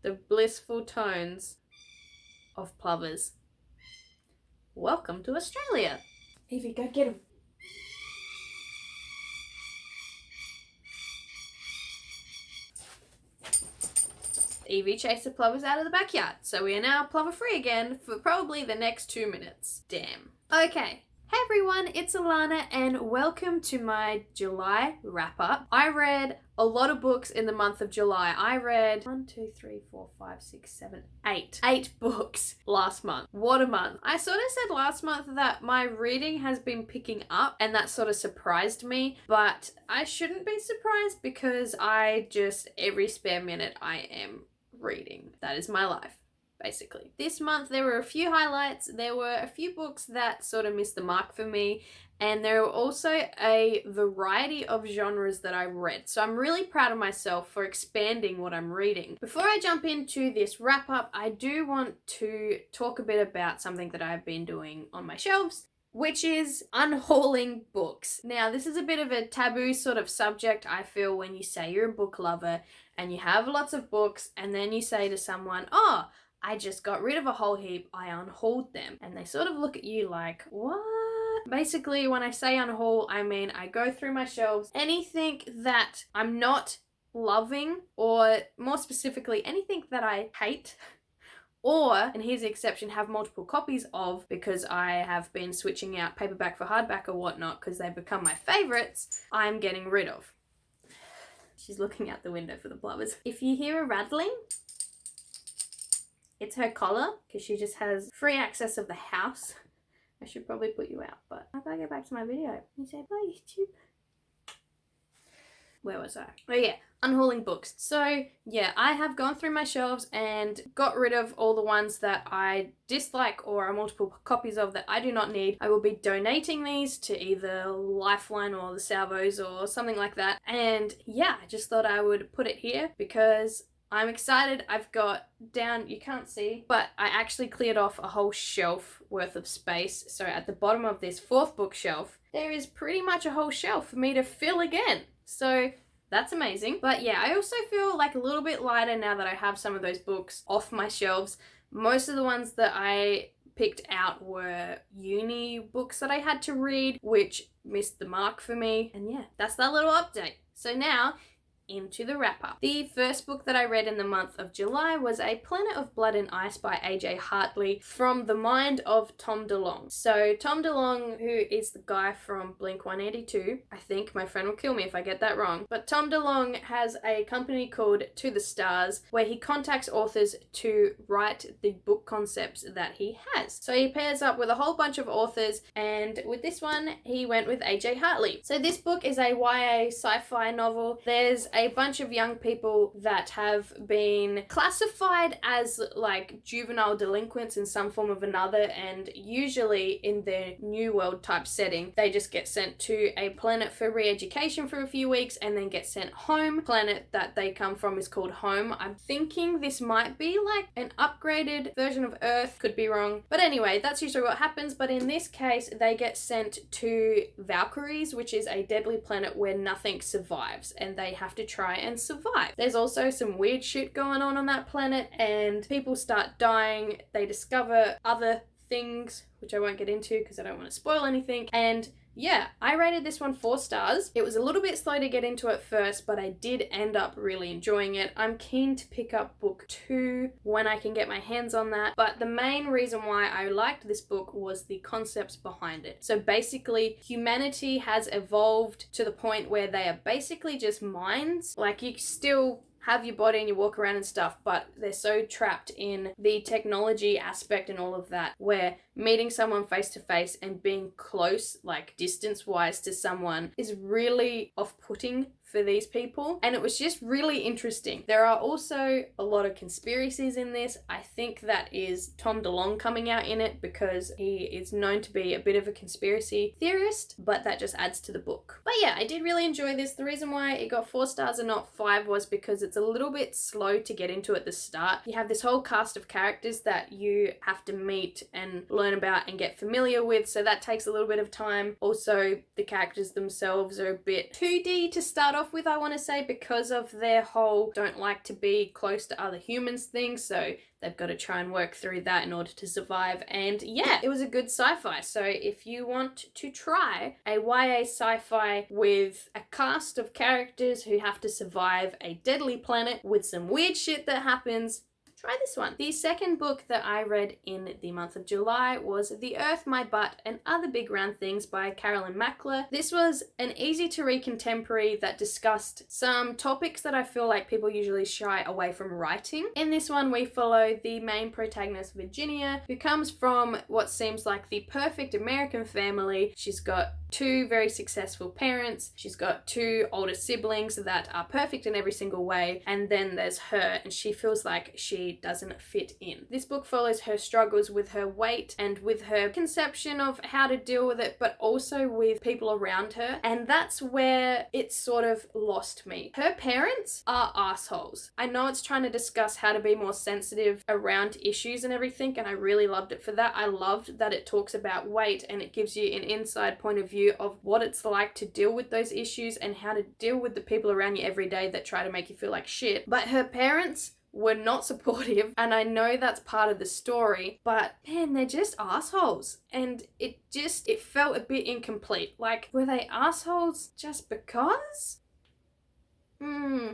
the blissful tones of plovers. Welcome to Australia. Evie, go get him. Evie chased the plovers out of the backyard, so we are now plover free again for probably the next 2 minutes. Damn. Okay. Hey everyone, it's Alana and welcome to my July wrap up. I read a lot of books in the month of July. I read 8 books last month. What a month. I sort of said last month that my reading has been picking up and that sort of surprised me, but I shouldn't be surprised because every spare minute I am reading. That is my life. Basically. This month there were a few highlights, there were a few books that sort of missed the mark for me, and there were also a variety of genres that I read. So I'm really proud of myself for expanding what I'm reading. Before I jump into this wrap up, I do want to talk a bit about something that I've been doing on my shelves, which is unhauling books. Now, this is a bit of a taboo sort of subject, I feel, when you say you're a book lover and you have lots of books and then you say to someone, oh, I just got rid of a whole heap, I unhauled them. And they sort of look at you like, what? Basically, when I say unhaul, I mean I go through my shelves, anything that I'm not loving, or more specifically, anything that I hate, or, and here's the exception, have multiple copies of because I have been switching out paperback for hardback or whatnot because they've become my favorites, I'm getting rid of. She's looking out the window for the plovers. If you hear a rattling, it's her collar, because she just has free access of the house. I should probably put you out, but I gotta get back to my video. You said, bye, YouTube. Where was I? Oh yeah, unhauling books. So yeah, I have gone through my shelves and got rid of all the ones that I dislike or are multiple copies of that I do not need. I will be donating these to either Lifeline or the Salvos or something like that. And yeah, I just thought I would put it here because I'm excited. I've got down, you can't see, but I actually cleared off a whole shelf worth of space. So at the bottom of this 4th bookshelf, there is pretty much a whole shelf for me to fill again. So that's amazing. But yeah, I also feel like a little bit lighter now that I have some of those books off my shelves. Most of the ones that I picked out were uni books that I had to read, which missed the mark for me. And yeah, that's that little update. So now, into the wrap up. The first book that I read in the month of July was A Planet of Blood and Ice by A.J. Hartley from the mind of Tom DeLonge. So Tom DeLonge, who is the guy from Blink-182, I think my friend will kill me if I get that wrong, but Tom DeLonge has a company called To the Stars where he contacts authors to write the book concepts that he has. So he pairs up with a whole bunch of authors, and with this one he went with A.J. Hartley. So this book is a YA sci-fi novel. There's a bunch of young people that have been classified as like juvenile delinquents in some form of another, and usually in their new world type setting they just get sent to a planet for re-education for a few weeks and then get sent home. The planet that they come from is called Home. I'm thinking this might be like an upgraded version of Earth, could be wrong, but anyway, that's usually what happens. But in this case they get sent to Valkyries, which is a deadly planet where nothing survives and they have to try and survive. There's also some weird shit going on that planet, and people start dying. They discover other things, which I won't get into because I don't want to spoil anything. And yeah, I rated this one 4 stars. It was a little bit slow to get into at first, but I did end up really enjoying it. I'm keen to pick up book 2 when I can get my hands on that. But the main reason why I liked this book was the concepts behind it. So basically, humanity has evolved to the point where they are basically just minds. Like, you still have your body and you walk around and stuff, but they're so trapped in the technology aspect and all of that, where meeting someone face to face and being close, like distance wise to someone, is really off-putting for these people. And it was just really interesting. There are also a lot of conspiracies in this. I think that is Tom DeLonge coming out in it because he is known to be a bit of a conspiracy theorist, but that just adds to the book. But yeah, I did really enjoy this. The reason why it got 4 stars and not 5 was because it's a little bit slow to get into at the start. You have this whole cast of characters that you have to meet and learn about and get familiar with, so that takes a little bit of time. Also, the characters themselves are a bit 2D to start off off with, I want to say, because of their whole don't like to be close to other humans thing. So they've got to try and work through that in order to survive. And yeah, it was a good sci-fi. So if you want to try a YA sci-fi with a cast of characters who have to survive a deadly planet with some weird shit that happens, try this one. The second book that I read in the month of July was The Earth, My Butt, and Other Big Round Things by Carolyn Mackler. This was an easy to read contemporary that discussed some topics that I feel like people usually shy away from writing. In this one, we follow the main protagonist, Virginia, who comes from what seems like the perfect American family. She's got 2 very successful parents. She's got 2 older siblings that are perfect in every single way. And then there's her, and she feels like she doesn't fit in. This book follows her struggles with her weight and with her conception of how to deal with it, but also with people around her. And that's where it sort of lost me. Her parents are assholes. I know it's trying to discuss how to be more sensitive around issues and everything, and I really loved it for that. I loved that it talks about weight and it gives you an inside point of view of what it's like to deal with those issues and how to deal with the people around you every day that try to make you feel like shit. But her parents were not supportive, and I know that's part of the story, but man, they're just assholes. And it felt a bit incomplete. Like, were they assholes just because?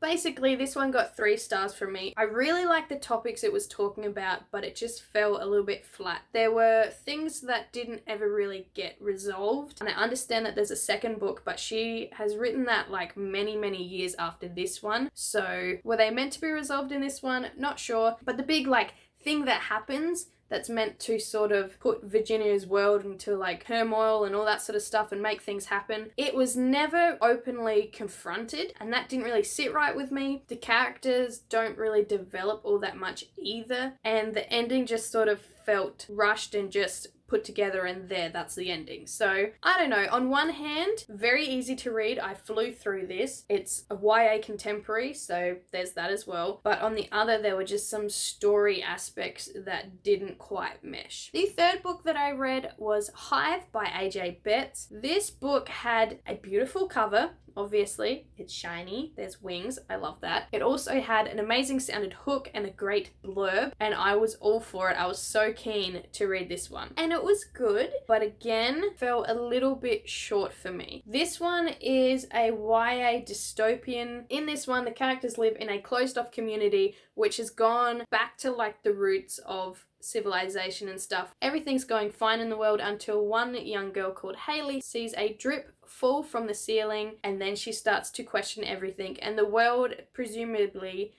Basically, this one got 3 stars from me. I really liked the topics it was talking about, but it just felt a little bit flat. There were things that didn't ever really get resolved, and I understand that there's a second book, but she has written that like many, many years after this one. So were they meant to be resolved in this one? Not sure. But the big like thing that happens that's meant to sort of put Virginia's world into like turmoil and all that sort of stuff and make things happen, it was never openly confronted, and that didn't really sit right with me. The characters don't really develop all that much either, and the ending just sort of felt rushed and just put together, and that's the ending. So I don't know, on one hand, very easy to read. I flew through this. It's a YA contemporary, so there's that as well. But on the other, there were just some story aspects that didn't quite mesh. The third book that I read was Hive by AJ Betts. This book had a beautiful cover. Obviously, it's shiny, there's wings, I love that. It also had an amazing sounded hook and a great blurb, and I was all for it. I was so keen to read this one. And it was good, but again, fell a little bit short for me. This one is a YA dystopian. In this one, the characters live in a closed off community which has gone back to like the roots of civilization and stuff. Everything's going fine in the world until one young girl called Haley sees a drip fall from the ceiling, and then she starts to question everything, and the world presumably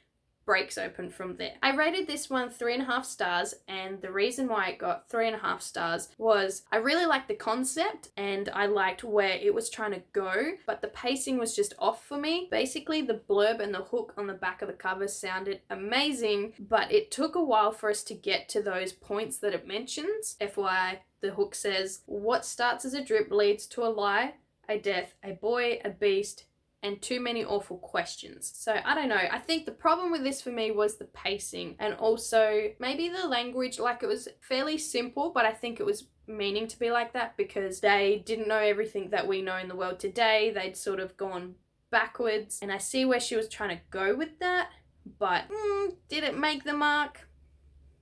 breaks open from there. I rated this one 3.5 stars, and the reason why it got 3.5 stars was I really liked the concept and I liked where it was trying to go, but the pacing was just off for me. Basically, the blurb and the hook on the back of the cover sounded amazing, but it took a while for us to get to those points that it mentions. FYI, the hook says, "What starts as a drip leads to a lie, a death, a boy, a beast, and too many awful questions." So I don't know. I think the problem with this for me was the pacing, and also maybe the language. Like, it was fairly simple, but I think it was meaning to be like that because they didn't know everything that we know in the world today. They'd sort of gone backwards, and I see where she was trying to go with that, but did it make the mark?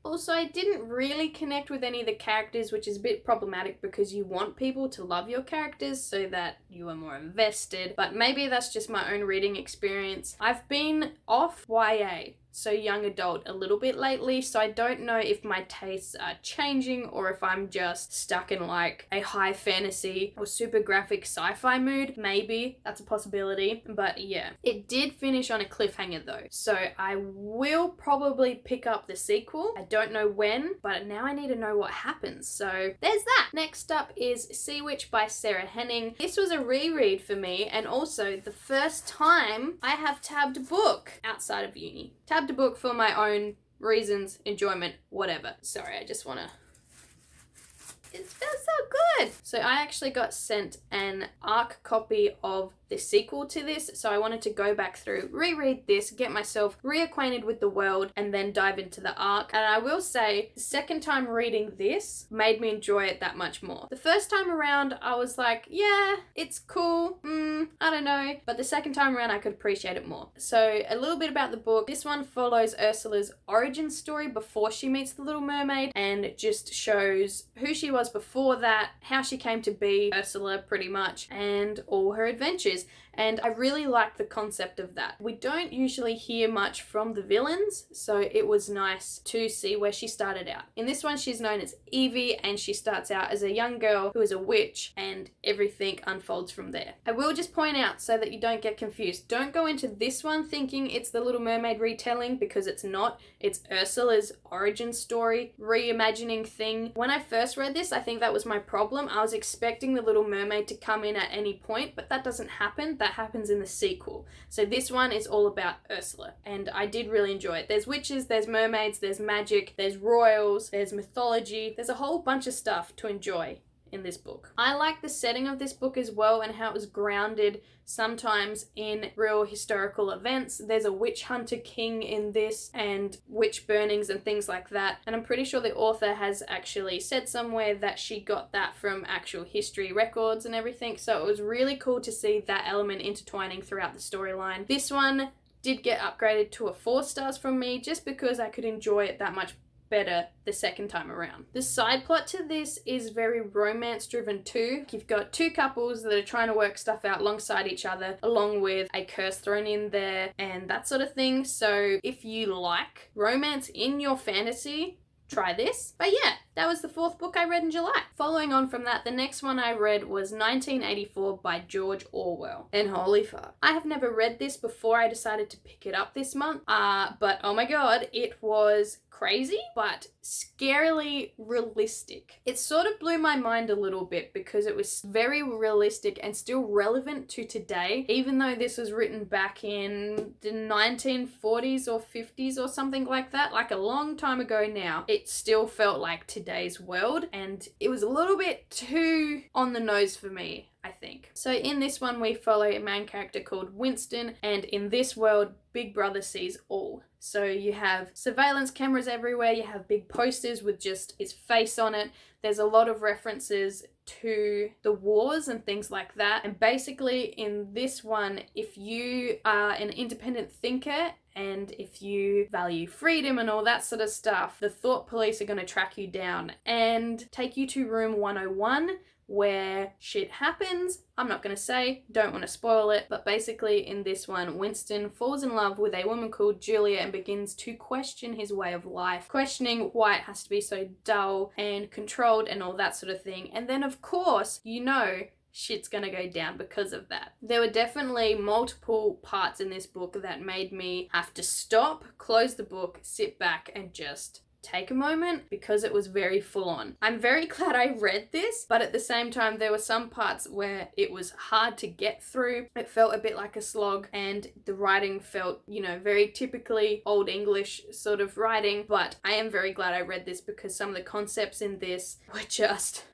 Also, I didn't really connect with any of the characters, which is a bit problematic because you want people to love your characters so that you are more invested, but maybe that's just my own reading experience. I've been off YA, so young adult, a little bit lately, so I don't know if my tastes are changing or if I'm just stuck in like a high fantasy or super graphic sci-fi mood. Maybe that's a possibility, but yeah. It did finish on a cliffhanger though, so I will probably pick up the sequel. I don't know when, but now I need to know what happens, so there's that. Next up is Sea Witch by Sarah Henning. This was a reread for me, and also the first time I have tabbed a book outside of uni. Tabbed a book for my own reasons, enjoyment, whatever. Sorry, I just want to It felt so good. So I actually got sent an ARC copy of the sequel to this, so I wanted to go back through, reread this, get myself reacquainted with the world, and then dive into the ARC. And I will say, the second time reading this made me enjoy it that much more. The first time around, I was like, yeah, it's cool, I don't know, but the second time around, I could appreciate it more. So a little bit about the book. This one follows Ursula's origin story before she meets the Little Mermaid, and it just shows who she was before that, how she came to be Ursula pretty much, and all her adventures. And I really like the concept of that. We don't usually hear much from the villains, so it was nice to see where she started out. In this one, she's known as Evie, and she starts out as a young girl who is a witch, and everything unfolds from there. I will just point out, so that you don't get confused, don't go into this one thinking it's the Little Mermaid retelling, because it's not. It's Ursula's origin story, reimagining thing. When I first read this, I think that was my problem. I was expecting the Little Mermaid to come in at any point, but that doesn't happen. That happens in the sequel. So this one is all about Ursula, and I did really enjoy it. There's witches, there's mermaids, there's magic, there's royals, there's mythology. There's a whole bunch of stuff to enjoy in this book. I like the setting of this book as well, and how it was grounded sometimes in real historical events. There's a witch hunter king in this, and witch burnings and things like that. And I'm pretty sure the author has actually said somewhere that she got that from actual history records and everything. So it was really cool to see that element intertwining throughout the storyline. This one did get upgraded to a 4 stars from me, just because I could enjoy it that much better the second time around. The side plot to this is very romance driven too. You've got 2 couples that are trying to work stuff out alongside each other, along with a curse thrown in there and that sort of thing. So if you like romance in your fantasy, try this. But yeah, that was the 4th book I read in July. Following on from that, the next one I read was 1984 by George Orwell. And holy fuck, I have never read this before I decided to pick it up this month. But oh my god, it was crazy, but scarily realistic. It sort of blew my mind a little bit, because it was very realistic and still relevant to today, even though this was written back in the 1940s or 50s or something like that, like a long time ago now. It still felt like today's world, and it was a little bit too on the nose for me, I think. So in this one, we follow a main character called Winston, and in this world, Big Brother sees all. So you have surveillance cameras everywhere, you have big posters with just his face on it. There's a lot of references to the wars and things like that. And basically in this one, if you are an independent thinker and if you value freedom and all that sort of stuff, the thought police are going to track you down and take you to room 101, where shit happens. I'm not going to say, don't want to spoil it, but basically in this one, Winston falls in love with a woman called Julia and begins to question his way of life, questioning why it has to be so dull and controlled and all that sort of thing. And then of course, you know, shit's gonna go down because of that. There were definitely multiple parts in this book that made me have to stop, close the book, sit back and just take a moment, because it was very full on. I'm very glad I read this, but at the same time there were some parts where it was hard to get through. It felt a bit like a slog, and the writing felt, you know, very typically Old English sort of writing, but I am very glad I read this, because some of the concepts in this were just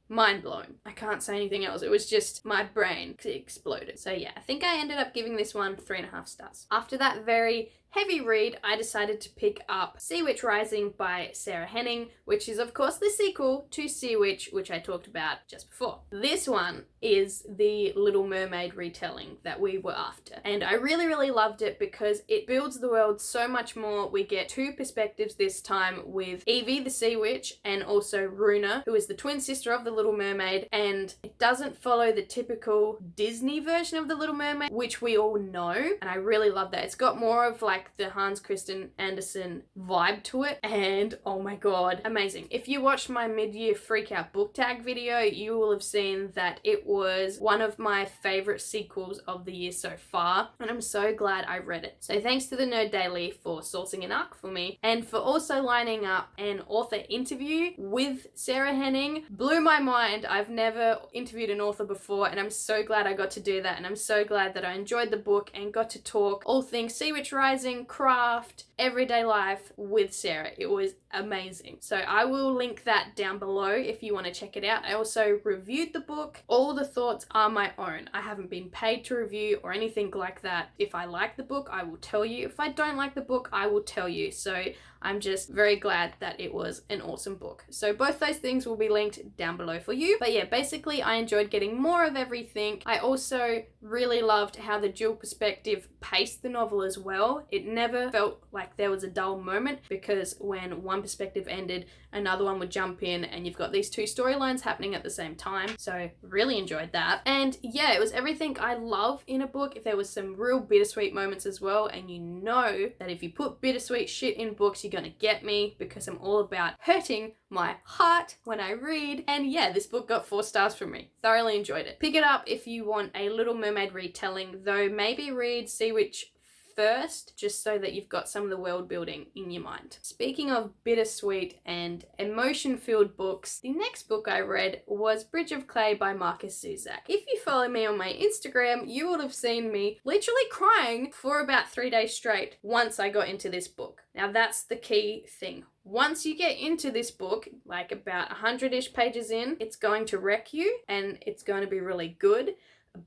mind blown. I can't say anything else. It was just, my brain exploded. So yeah, I think I ended up giving this one 3.5 stars. After that very heavy read, I decided to pick up Sea Witch Rising by Sarah Henning, which is of course the sequel to Sea Witch, which I talked about just before. This one is the Little Mermaid retelling that we were after, and I really, really loved it because it builds the world so much more. We get 2 perspectives this time, with Evie the Sea Witch and also Runa, who is the twin sister of the Little Mermaid, and it doesn't follow the typical Disney version of the Little Mermaid, which we all know, and I really love that. It's got more of like the Hans Christian Andersen vibe to it, and oh my god, amazing. If you watched my mid-year freak out book tag video, you will have seen that it was one of my favorite sequels of the year so far, and I'm so glad I read it. So thanks to the Nerd Daily for sourcing an ARC for me, and for also lining up an author interview with Sarah Henning. Blew my mind. I've never interviewed an author before, and I'm so glad I got to do that, and I'm so glad that I enjoyed the book and got to talk all things Sea Witch Rising, cooking, craft, everyday life with Sarah. It was amazing. So I will link that down below if you want to check it out. I also reviewed the book. All the thoughts are my own. I haven't been paid to review or anything like that. If I like the book, I will tell you. If I don't like the book, I will tell you. So I'm just very glad that it was an awesome book. So both those things will be linked down below for you. But yeah, basically I enjoyed getting more of everything. I also really loved how the dual perspective paced the novel as well. It never felt like there was a dull moment, because when one perspective ended, another one would jump in and you've got these two storylines happening at the same time. So really enjoyed that. And yeah, it was everything I love in a book. If there was some real bittersweet moments as well, and you know that if you put bittersweet shit in books, you're gonna get me, because I'm all about hurting my heart when I read. And yeah, this book got 4 stars from me. Thoroughly enjoyed it. Pick it up if you want a Little Mermaid retelling, though maybe read Sea Witch first, just so that you've got some of the world building in your mind. Speaking of bittersweet and emotion-filled books, the next book I read was Bridge of Clay by Markus Zusak. If you follow me on my Instagram, you would have seen me literally crying for about 3 days straight once I got into this book. Now that's the key thing. Once you get into this book, like about 100-ish pages in, it's going to wreck you and it's going to be really good,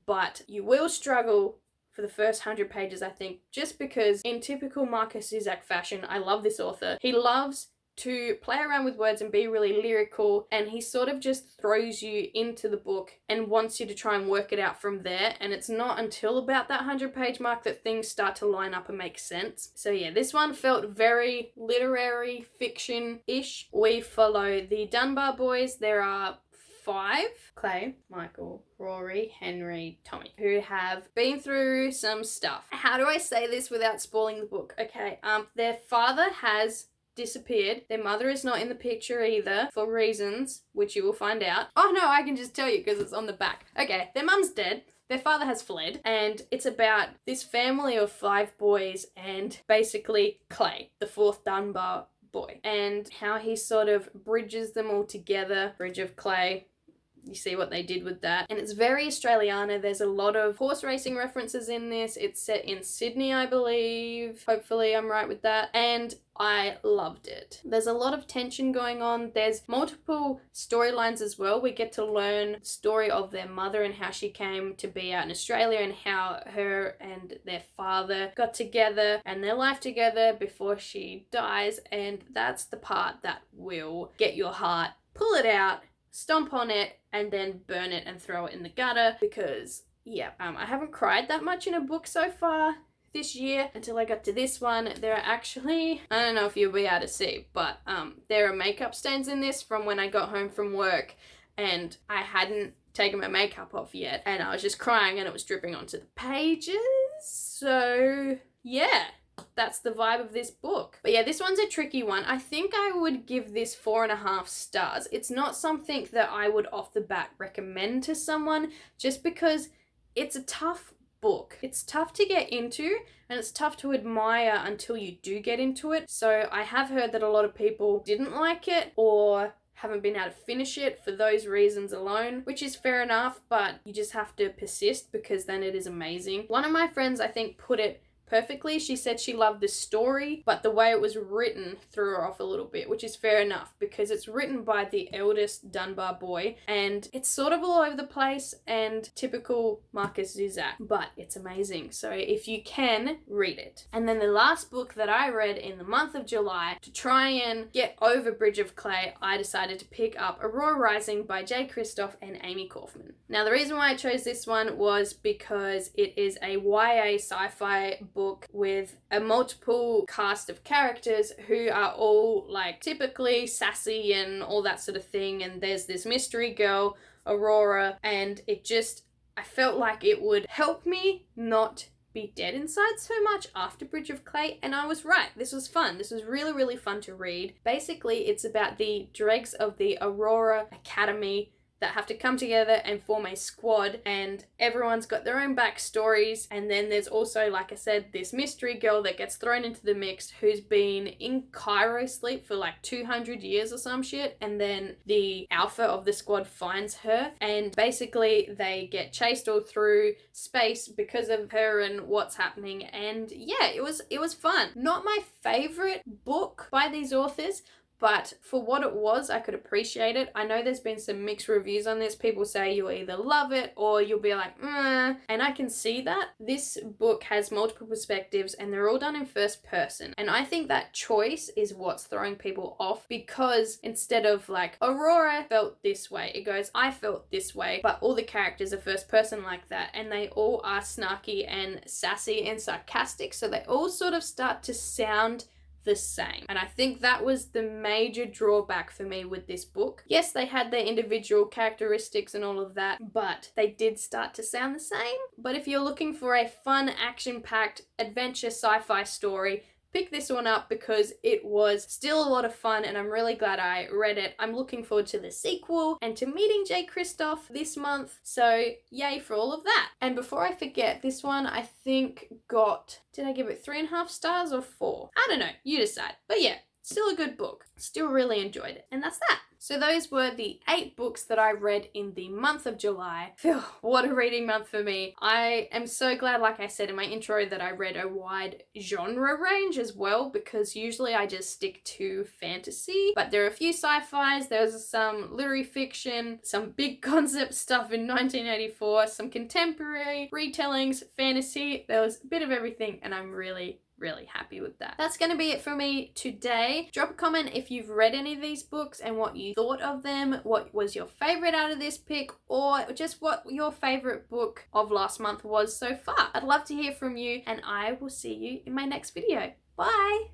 but you will struggle for the first 100 pages, I think, just because in typical Markus Zusak fashion, I love this author. He loves to play around with words and be really lyrical, and he sort of just throws you into the book and wants you to try and work it out from there, and it's not until about that 100-page mark that things start to line up and make sense. So yeah, this one felt very literary fiction-ish. We follow the Dunbar boys. There are 5, Clay, Michael, Rory, Henry, Tommy, who have been through some stuff. How do I say this without spoiling the book? Okay, their father has disappeared. Their mother is not in the picture either, for reasons which you will find out. Oh no, I can just tell you because it's on the back. Okay, their mum's dead. Their father has fled, and it's about this family of 5 boys and basically Clay, the 4th Dunbar boy, and how he sort of bridges them all together. Bridge of Clay. You see what they did with that. And it's very Australiana. There's a lot of horse racing references in this. It's set in Sydney, I believe. Hopefully I'm right with that. And I loved it. There's a lot of tension going on. There's multiple storylines as well. We get to learn the story of their mother and how she came to be out in Australia, and how her and their father got together and their life together before she dies. And that's the part that will get your heart. Pull it out, stomp on it, and then burn it and throw it in the gutter, because yeah, I haven't cried that much in a book so far this year until I got to this one. There are actually, I don't know if you'll be able to see, but there are makeup stains in this from when I got home from work and I hadn't taken my makeup off yet, and I was just crying and it was dripping onto the pages. So yeah, that's the vibe of this book. But yeah, this one's a tricky one. I think I would give this 4.5 stars. It's not something that I would off the bat recommend to someone, just because it's a tough book. It's tough to get into and it's tough to admire until you do get into it. So I have heard that a lot of people didn't like it or haven't been able to finish it for those reasons alone, which is fair enough, but you just have to persist, because then it is amazing. One of my friends, I think, put it perfectly. She said she loved the story, but the way it was written threw her off a little bit, which is fair enough, because it's written by the eldest Dunbar boy and it's sort of all over the place and typical Markus Zusak, but it's amazing. So if you can, read it. And then the last book that I read in the month of July, to try and get over Bridge of Clay, I decided to pick up Aurora Rising by Jay Kristoff and Amy Kaufman. Now the reason why I chose this one was because it is a YA sci-fi book with a multiple cast of characters who are all like typically sassy and all that sort of thing, and there's this mystery girl, Aurora, and I felt like it would help me not be dead inside so much after Bridge of Clay, and I was right. This was fun. This was really, really fun to read. Basically, it's about the dregs of the Aurora Academy that have to come together and form a squad, and everyone's got their own backstories. And then there's also, like I said, this mystery girl that gets thrown into the mix who's been in Cairo sleep for like 200 years or some shit, and then the alpha of the squad finds her, and basically they get chased all through space because of her and what's happening. And yeah, it was fun. Not my favorite book by these authors, but for what it was, I could appreciate it. I know there's been some mixed reviews on this. People say you'll either love it or you'll be like, and I can see that. This book has multiple perspectives and they're all done in first person. And I think that choice is what's throwing people off, because instead of like, Aurora felt this way, it goes, I felt this way, but all the characters are first person like that, and they all are snarky and sassy and sarcastic, so they all sort of start to sound the same. And I think that was the major drawback for me with this book. Yes, they had their individual characteristics and all of that, but they did start to sound the same. But if you're looking for a fun, action-packed adventure sci-fi story, pick this one up, because it was still a lot of fun and I'm really glad I read it. I'm looking forward to the sequel and to meeting Jay Kristoff this month, so yay for all of that. And before I forget, this one I think got, did I give it 3.5 stars or 4? I don't know, you decide. But yeah, still a good book. Still really enjoyed it. And that's that. So those were the 8 books that I read in the month of July. Phew, what a reading month for me. I am so glad, like I said in my intro, that I read a wide genre range as well, because usually I just stick to fantasy. But there are a few sci-fis, there's some literary fiction, some big concept stuff in 1984, some contemporary retellings, fantasy. There was a bit of everything, and I'm really happy with that. That's going to be it for me today. Drop a comment if you've read any of these books and what you thought of them, what was your favorite out of this pick, or just what your favorite book of last month was so far. I'd love to hear from you, and I will see you in my next video. Bye!